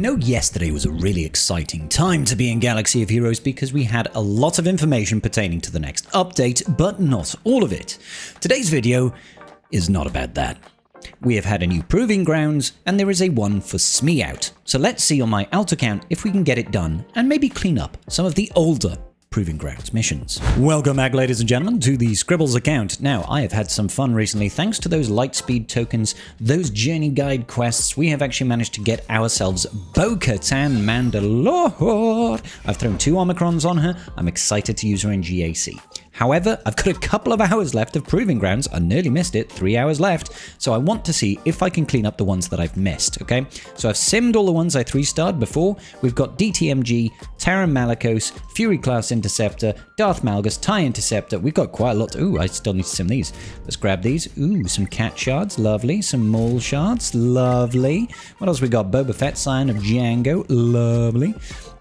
know yesterday was a really exciting time to be in Galaxy of Heroes because we had a lot of information pertaining to the next update, but not all of it. Today's video is not about that. We have had a new Proving Grounds, and there is a one for SME out. So let's see on my alt account if we can get it done, and maybe clean up some of the older Proving Grounds missions. Welcome back, ladies and gentlemen, to the Scribbles account. Now, I have had some fun recently. Thanks to those Lightspeed tokens, those journey guide quests, we have actually managed to get ourselves Bo-Katan Mandalore. I've thrown 2 Omicrons on her. I'm excited to use her in GAC. However, I've got a couple of hours left of Proving Grounds. I nearly missed it, 3 hours left. So I want to see if I can clean up the ones that I've missed, okay? So I've simmed all the ones I 3-starred before. We've got DTMG, Taron Malicos, Fury Class Interceptor, Darth Malgus, TIE Interceptor. We've got quite a lot. Ooh, I still need to sim these. Let's grab these. Ooh, some cat shards, lovely. Some mole shards, lovely. What else we got? Boba Fett, Scion of Django, lovely.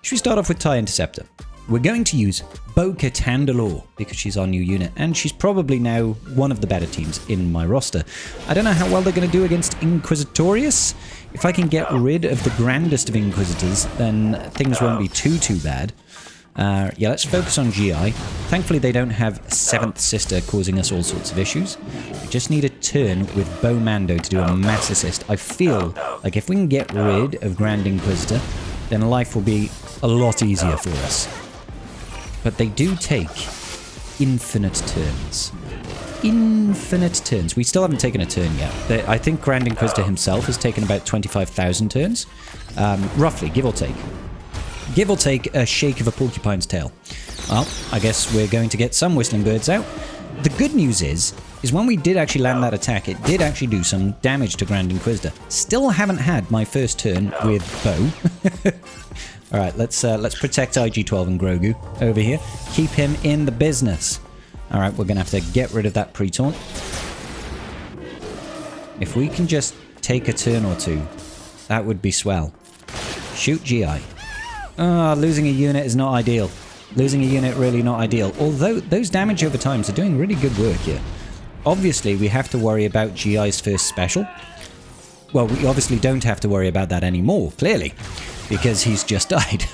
Should we start off with TIE Interceptor? We're going to use Bo-Katan Mandalore because she's our new unit, and she's probably now one of the better teams in my roster. I don't know how well they're going to do against Inquisitorius. If I can get rid of the grandest of Inquisitors, then things won't be too bad. Yeah, let's focus on GI. Thankfully, they don't have a 7th sister causing us all sorts of issues. We just need a turn with Bo Mando to do a mass assist. I feel like if we can get rid of Grand Inquisitor, then life will be a lot easier for us. But they do take infinite turns. Infinite turns. We still haven't taken a turn yet. I think Grand Inquisitor himself has taken about 25,000 turns. Roughly, give or take. Give or take a shake of a porcupine's tail. Well, I guess we're going to get some Whistling Birds out. The good news is when we did actually land that attack, it did actually do some damage to Grand Inquisitor. Still haven't had my first turn with Bo. All right, let's protect IG-12 and Grogu over here. Keep him in the business. All right, we're going to have to get rid of that pre-taunt. If we can just take a turn or two, that would be swell. Shoot GI. Ah, losing a unit is not ideal. Losing a unit really not ideal. Although those damage over times are doing really good work here. Obviously, we have to worry about GI's first special. Well, we obviously don't have to worry about that anymore, clearly. Because he's just died.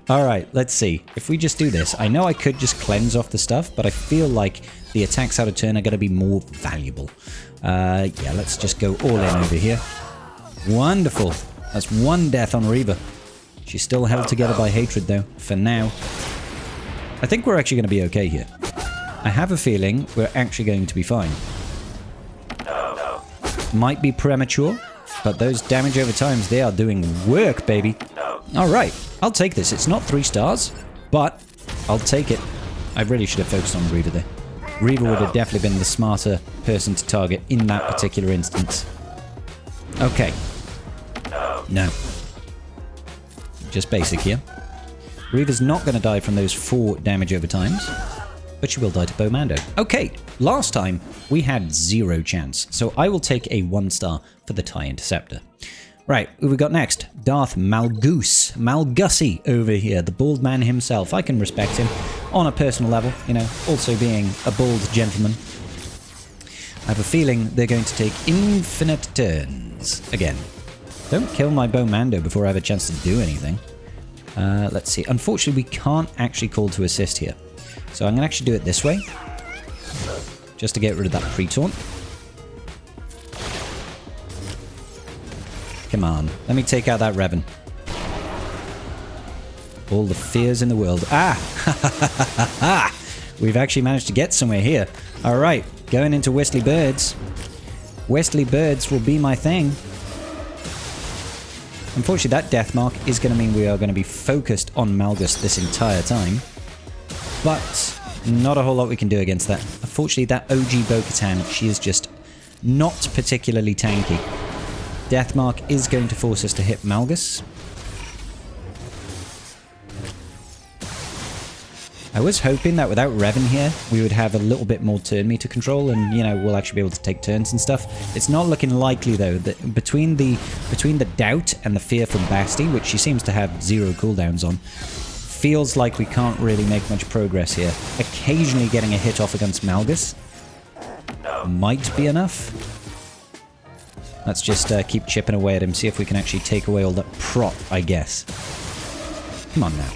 Alright, let's see. If we just do this, I know I could just cleanse off the stuff, but I feel like the attacks out of turn are going to be more valuable. Yeah, let's just go all in over here. Wonderful. That's 1 death on Reva. She's still held together by hatred, though, for now. I think we're actually going to be okay here. I have a feeling we're actually going to be fine. Might be premature. But those damage over times, they are doing work, baby. Alright, I'll take this. It's not 3 stars, but I'll take it. I really should have focused on Reva there. Reva would have definitely been the smarter person to target in that particular instance. Okay. No. Just basic here. Reva's not going to die from those 4 damage over times, but she will die to Bo Mando. Okay, last time we had 0 chance, so I will take a 1-star for the TIE Interceptor. Right, who we got next? Darth Malgus. Malgusy over here, the bald man himself. I can respect him on a personal level, you know, also being a bald gentleman. I have a feeling they're going to take infinite turns. Again, don't kill my Bo Mando before I have a chance to do anything. Let's see. Unfortunately, we can't actually call to assist here. So I'm going to actually do it this way. Just to get rid of that pre-taunt. Come on. Let me take out that Revan. All the fears in the world. Ah! We've actually managed to get somewhere here. Alright. Going into Whistly Birds. Whistly Birds will be my thing. Unfortunately, that death mark is going to mean we are going to be focused on Malgus this entire time. But not a whole lot we can do against that. Unfortunately, that OG Bo-Katan, she is just not particularly tanky. Deathmark is going to force us to hit Malgus. I was hoping that without Revan here, we would have a little bit more turn meter control and, you know, we'll actually be able to take turns and stuff. It's not looking likely, though, that between the doubt and the fear from Basti, which she seems to have 0 cooldowns on, feels like we can't really make much progress here. Occasionally getting a hit off against Malgus might be enough. Let's just keep chipping away at him, see if we can actually take away all that prop, I guess. Come on now.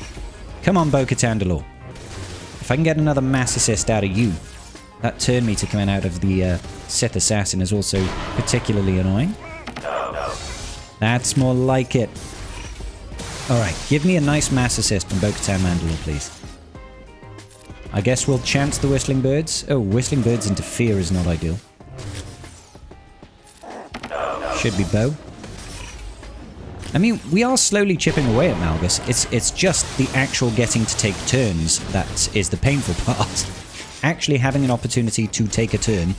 Come on, Bo-Katan Delore. If I can get another mass assist out of you, that turn meter coming out of the Sith Assassin is also particularly annoying. That's more like it. Alright, give me a nice mass assist from Bo-Katan Mandalore, please. I guess we'll chance the Whistling Birds. Oh, Whistling Birds into fear is not ideal. Should be Bo. I mean, we are slowly chipping away at Malgus. It's just the actual getting to take turns that is the painful part. Actually having an opportunity to take a turn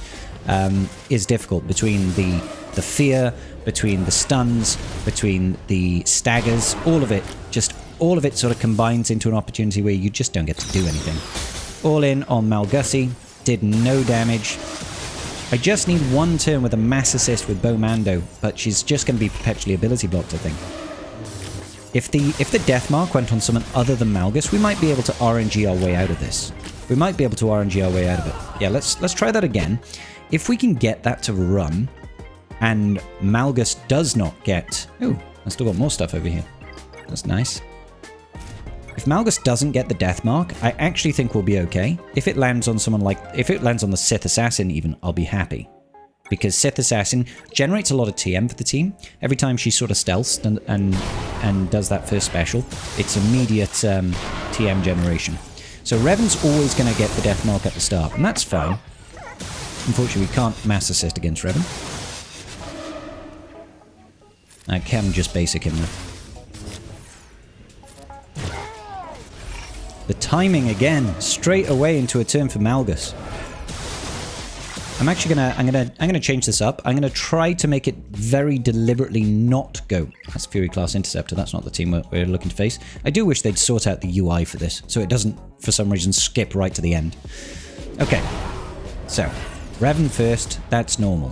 is difficult between the fear, between the stuns, between the staggers, all of it sort of combines into an opportunity where you just don't get to do anything. All in on Malgusi, did no damage. I just need one turn with a mass assist with Bo Mando, but she's just going to be perpetually ability blocked, I think. If the death mark went on someone other than Malgus, we might be able to RNG our way out of this. We might be able to RNG our way out of it. Yeah, let's try that again. If we can get that to run, and Malgus does not get... Oh, I've still got more stuff over here. That's nice. If Malgus doesn't get the death mark, I actually think we'll be okay. If it lands on someone like... If it lands on the Sith Assassin even, I'll be happy. Because Sith Assassin generates a lot of TM for the team. Every time she sort of stealths and does that first special, it's immediate TM generation. So Revan's always going to get the death mark at the start, and that's fine. Unfortunately, we can't mass assist against Revan. I can just basic him though. The timing again, straight away into a turn for Malgus. I'm actually gonna change this up. I'm gonna try to make it very deliberately not go. That's Fury class Interceptor. That's not the team we're looking to face. I do wish they'd sort out the UI for this, so it doesn't, for some reason, skip right to the end. Okay, so Revan first. That's normal.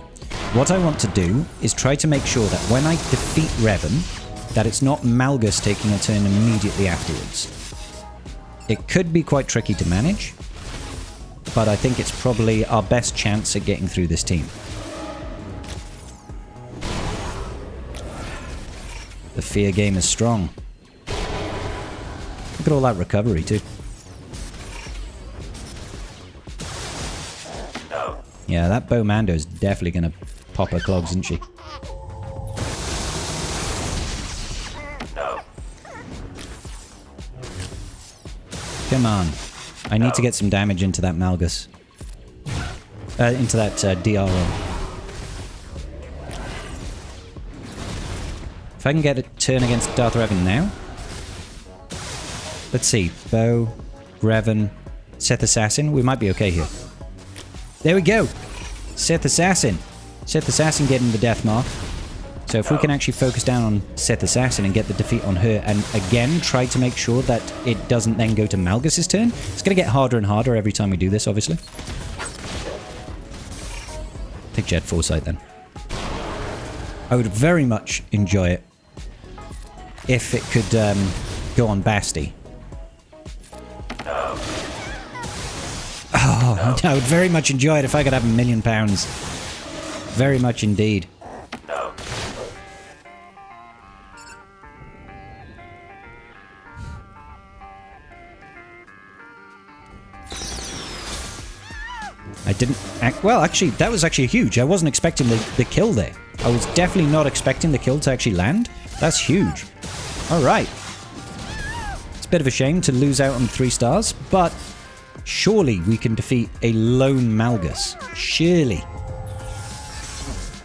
What I want to do is try to make sure that when I defeat Revan, that it's not Malgus taking a turn immediately afterwards. It could be quite tricky to manage, but I think it's probably our best chance at getting through this team. The fear game is strong. Look at all that recovery too. Yeah, that Bo Mando is definitely going to pop her clogs, isn't she? Come on. I need to get some damage into that Malgus. Into that DRO. If I can get a turn against Darth Revan now. Let's see. Bo, Revan, Sith Assassin. We might be okay here. There we go. Sith Assassin. Sith Assassin getting the death mark. So if we can actually focus down on Sith Assassin and get the defeat on her, and again try to make sure that it doesn't then go to Malgus' turn, it's going to get harder and harder every time we do this, obviously. Take Jet Foresight then. I would very much enjoy it if it could go on Basti. Oh, I would very much enjoy it if I could have £1 million. Very much indeed. I didn't... Well, actually, that was actually huge. I wasn't expecting the kill there. I was definitely not expecting the kill to actually land. That's huge. Alright. It's a bit of a shame to lose out on 3 stars, but surely we can defeat a lone Malgus. Surely.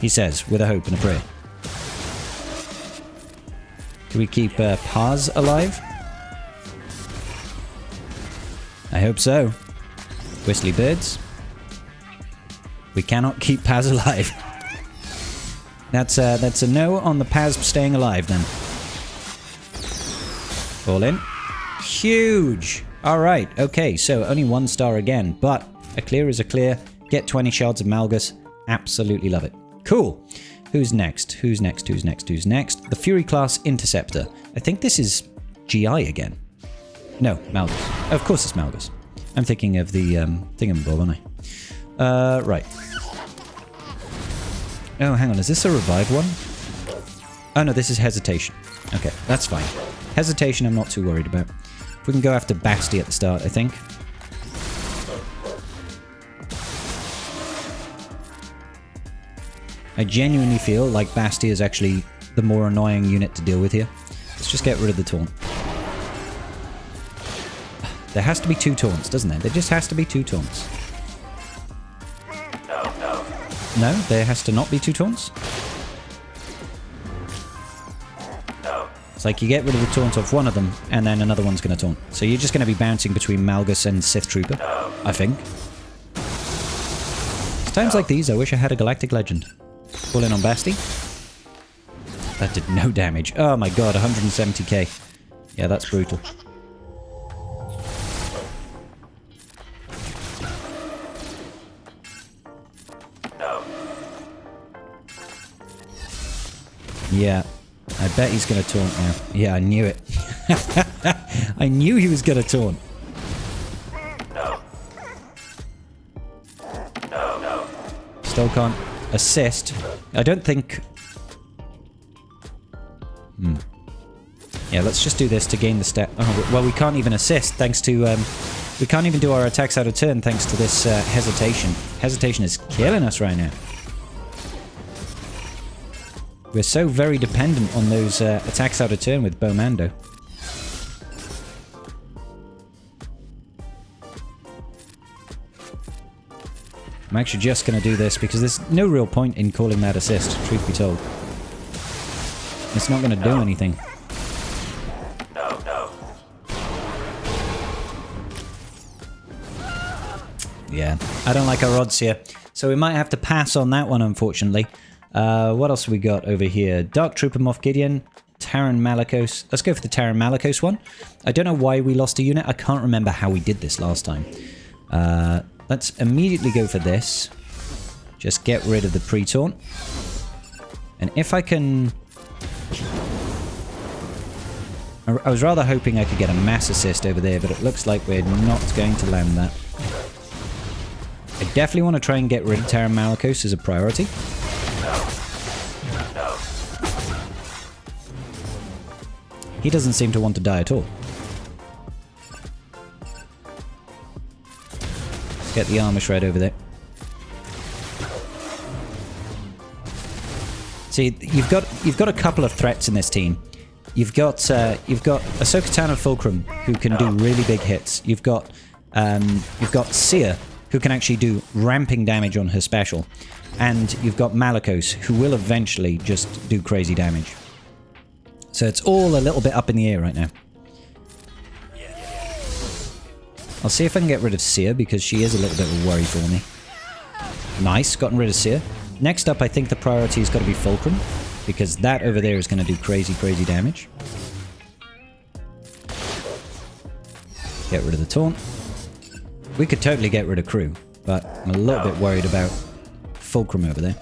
He says, with a hope and a prayer. Can we keep Paz alive? I hope so. Whistly Birds. We cannot keep Paz alive. That's a no on the Paz staying alive then. All in. Huge! Alright, okay, so only 1 star again, but a clear is a clear. Get 20 shards of Malgus. Absolutely love it. Cool. Who's next? Who's next? Who's next? Who's next? The Fury class Interceptor. I think this is GI again. No, Malgus. Of course it's Malgus. I'm thinking of the thingamabob, aren't I? Right. Oh, hang on. Is this a revive one? Oh, no. This is hesitation. Okay, that's fine. Hesitation I'm not too worried about. We can go after Basti at the start, I think. I genuinely feel like Basti is actually the more annoying unit to deal with here. Let's just get rid of the taunt. There has to be 2 taunts, doesn't there? There just has to be 2 taunts. No, there has to not be 2 taunts? It's like you get rid of the taunt off one of them, and then another one's going to taunt. So you're just going to be bouncing between Malgus and Sith Trooper, I think. It's times like these, I wish I had a Galactic Legend. Pull in on Basti. That did no damage. Oh my god, 170k. Yeah, that's brutal. Yeah. I bet he's going to taunt now. Yeah, I knew it. I knew he was going to taunt. Still can't assist. I don't think... Yeah, let's just do this to gain the stat. Oh, well, we can't even assist thanks to... we can't even do our attacks out of turn thanks to this hesitation. Hesitation is killing us right now. We're so very dependent on those attacks out of turn with Bomando. I'm actually just going to do this because there's no real point in calling that assist, truth be told. It's not going to do anything. Yeah, I don't like our odds here. So we might have to pass on that one, unfortunately. What else have we got over here? Dark Trooper Moff Gideon, Taron Malicos. Let's go for the Taron Malicos one. I don't know why we lost a unit. I can't remember how we did this last time. Let's immediately go for this. Just get rid of the pre-taunt. And if I can... I was rather hoping I could get a mass assist over there, but it looks like we're not going to land that. I definitely want to try and get rid of Taron Malicos as a priority. He doesn't seem to want to die at all. Let's get the armor shred over there. See, you've got a couple of threats in this team. You've got Ahsoka Tano Fulcrum, who can do really big hits. You've got Seer, who can actually do ramping damage on her special. And you've got Malicos, who will eventually just do crazy damage. So it's all a little bit up in the air right now. I'll see if I can get rid of Seer, because she is a little bit of a worry for me. Nice, gotten rid of Seer. Next up, I think the priority has got to be Fulcrum, because that over there is going to do crazy, crazy damage. Get rid of the taunt. We could totally get rid of Crew, but I'm a little bit worried about Fulcrum over there.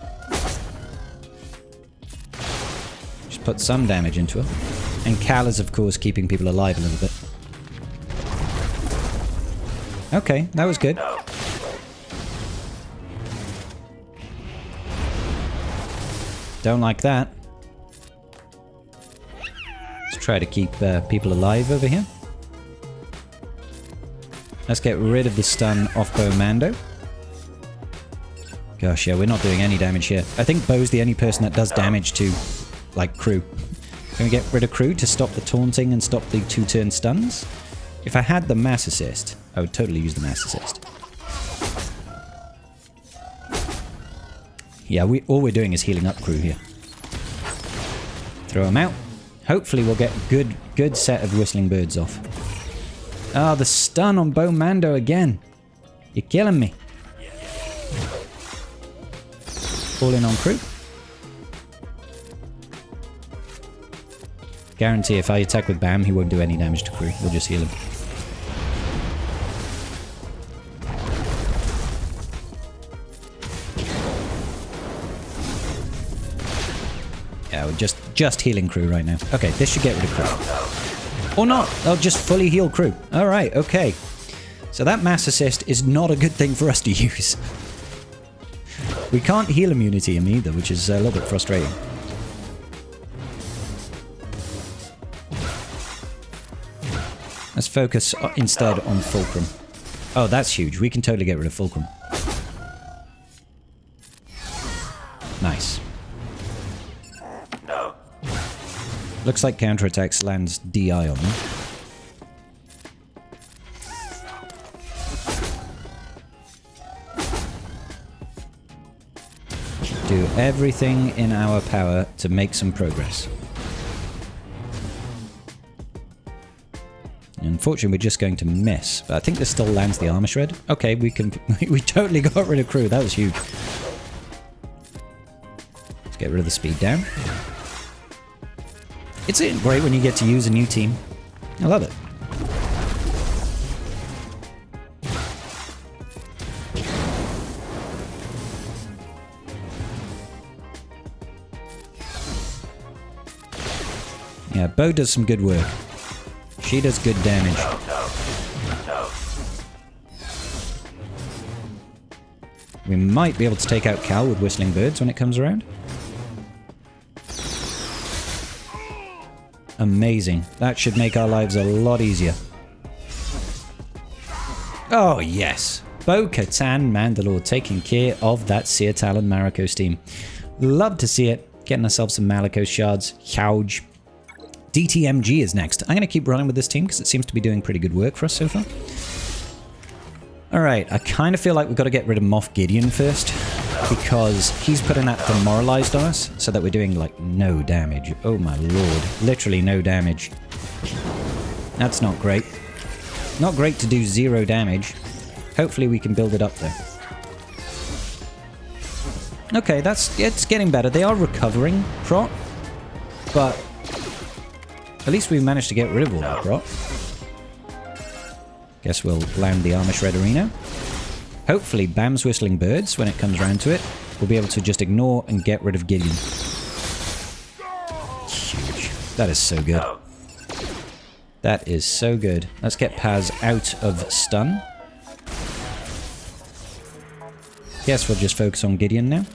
Just put some damage into her. And Cal is, of course, keeping people alive a little bit. Okay, that was good. Don't like that. Let's try to keep people alive over here. Let's get rid of the stun off Bomando. Gosh, yeah, we're not doing any damage here. I think Bo's the only person that does damage to, like, Crew. Can we get rid of Crew to stop the taunting and stop the 2-turn stuns? If I had the mass assist, I would totally use the mass assist. Yeah, all we're doing is healing up Crew here. Throw him out. Hopefully we'll get a good set of Whistling Birds off. Ah, the stun on Bomando again. You're killing me. Fall in on Crew. Guarantee if I attack with Bam, he won't do any damage to Crew. We'll just heal him. Yeah, we're just healing Crew right now. Okay, this should get rid of Crew. Or not. I'll just fully heal Crew. Alright, okay. So that mass assist is not a good thing for us to use. We can't heal immunity him either, which is a little bit frustrating. Let's focus instead on Fulcrum. Oh, that's huge. We can totally get rid of Fulcrum. Nice. Looks like counterattacks lands DI on them. Do everything in our power to make some progress. Unfortunately, we're just going to miss. But I think this still lands the armor shred. Okay, we can. We totally got rid of crew. That was huge. Let's get rid of the speed down. It's great when you get to use a new team. I love it. Yeah, Bo does some good work. She does good damage. We might be able to take out Cal with Whistling Birds when it comes around. Amazing. That should make our lives a lot easier. Oh, yes. Bo-Katan Mandalore taking care of that Seer Talon Malicos team. Love to see it. Getting ourselves some Malicos shards. Huge. DTMG is next. I'm going to keep running with this team because it seems to be doing pretty good work for us so far. Alright, I kind of feel like we've got to get rid of Moff Gideon first because he's putting that demoralized on us so that we're doing like no damage. Oh my lord. Literally no damage. That's not great. Not great to do 0 damage. Hopefully we can build it up though. Okay, it's getting better. They are recovering prot, but at least we've managed to get rid of all that prot. Guess we'll land the Armor Shred Arena. Hopefully Bam's Whistling Birds, when it comes around to it, we'll be able to just ignore and get rid of Gideon. Huge. That is so good. That is so good. Let's get Paz out of stun. Guess we'll just focus on Gideon now.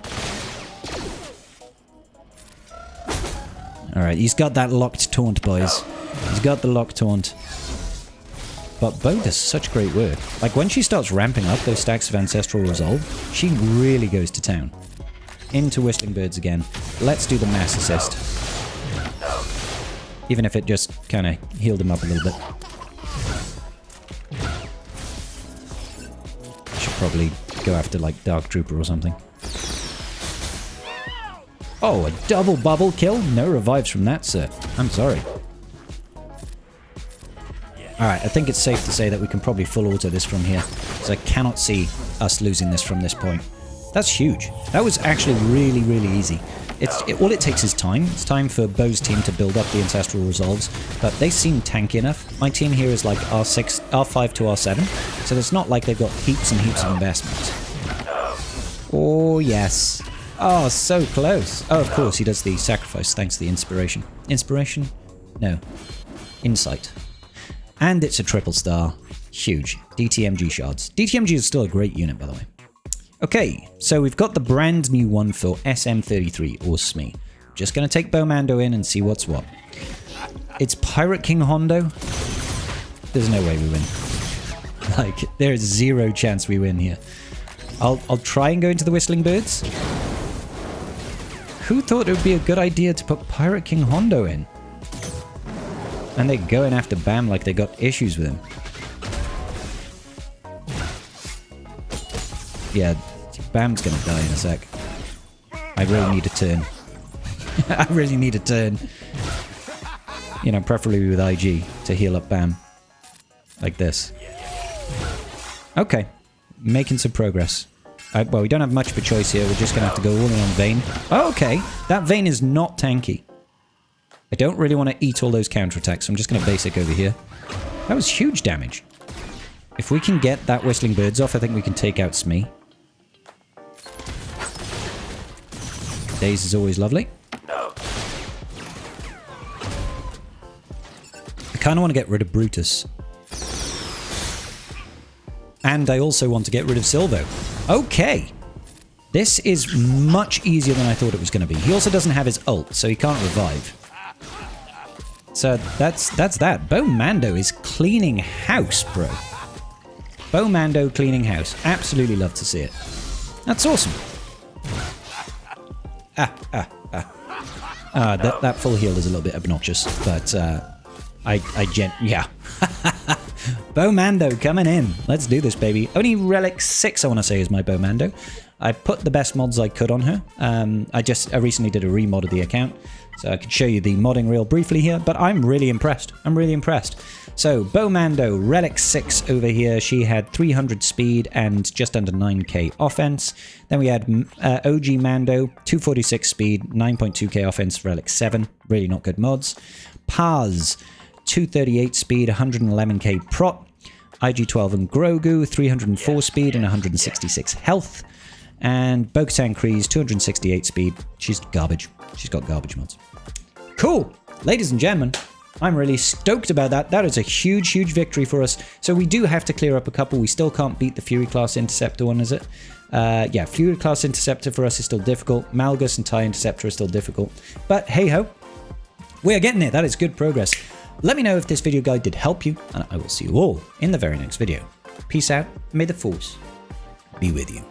Alright, he's got that locked taunt, boys. He's got the locked taunt. But Bo does such great work. Like, when she starts ramping up those stacks of Ancestral Resolve, she really goes to town. Into Whistling Birds again. Let's do the mass assist. Even if it just kind of healed him up a little bit. Should probably go after, like, Dark Trooper or something. Oh, a double bubble kill? No revives from that, sir. I'm sorry. Alright, I think it's safe to say that we can probably full auto this from here. Because I cannot see us losing this from this point. That's huge. That was actually really, really easy. All it takes is time. It's time for Bo's team to build up the Ancestral Resolves. But they seem tanky enough. My team here is like R6, R5 to R7. So it's not like they've got heaps and heaps of investments. Oh, yes. Oh, so close. Oh, of course, he does the sacrifice thanks to the inspiration. Inspiration? No. Insight. And it's a triple star. Huge. DTMG shards. DTMG is still a great unit, by the way. Okay, so we've got the brand new one for SM-33, or SME. Just going to take Bomando in and see what's what. It's Pirate King Hondo. There's no way we win. Like, there is 0 chance we win here. I'll try and go into the Whistling Birds. Who thought it would be a good idea to put Pirate King Hondo in? And they're going after Bam like they got issues with him. Yeah, Bam's gonna die in a sec. I really need a turn. I really need a turn. You know, preferably with IG to heal up Bam. Like this. Okay. Making some progress. Well, we don't have much of a choice here. We're just going to have to go all in on Vayne. Oh, okay. That Vayne is not tanky. I don't really want to eat all those counterattacks, so I'm just going to basic over here. That was huge damage. If we can get that Whistling Birds off, I think we can take out Smee. Daze is always lovely. I kind of want to get rid of Brutus. And I also want to get rid of Silvo. Okay. This is much easier than I thought it was going to be. He also doesn't have his ult, so he can't revive. So that's that. Bo Mando is cleaning house, bro. Bo Mando cleaning house. Absolutely love to see it. That's awesome. That full heal is a little bit obnoxious, but yeah. Bo Mando coming in. Let's do this, baby. Only Relic 6, I want to say, is my Bo Mando. I put the best mods I could on her. I recently did a remod of the account, so I could show you the modding real briefly here, but I'm really impressed. I'm really impressed. So, Bo Mando, Relic 6 over here. She had 300 speed and just under 9k offense. Then we had OG Mando, 246 speed, 9.2k offense, Relic 7. Really not good mods. Paz, 238 speed, 111k prot. IG-12 and Grogu, 304 speed and 166 health. And Bo-Katan Kryze, 268 speed. She's garbage. She's got garbage mods. Cool. Ladies and gentlemen, I'm really stoked about that. That is a huge, huge victory for us. So we do have to clear up a couple. We still can't beat the Fury class Interceptor one, is it? Yeah, Fury class Interceptor for us is still difficult. Malgus and TIE Interceptor are still difficult. But hey-ho, we're getting it. That is good progress. Let me know if this video guide did help you, and I will see you all in the very next video. Peace out. May the Force be with you.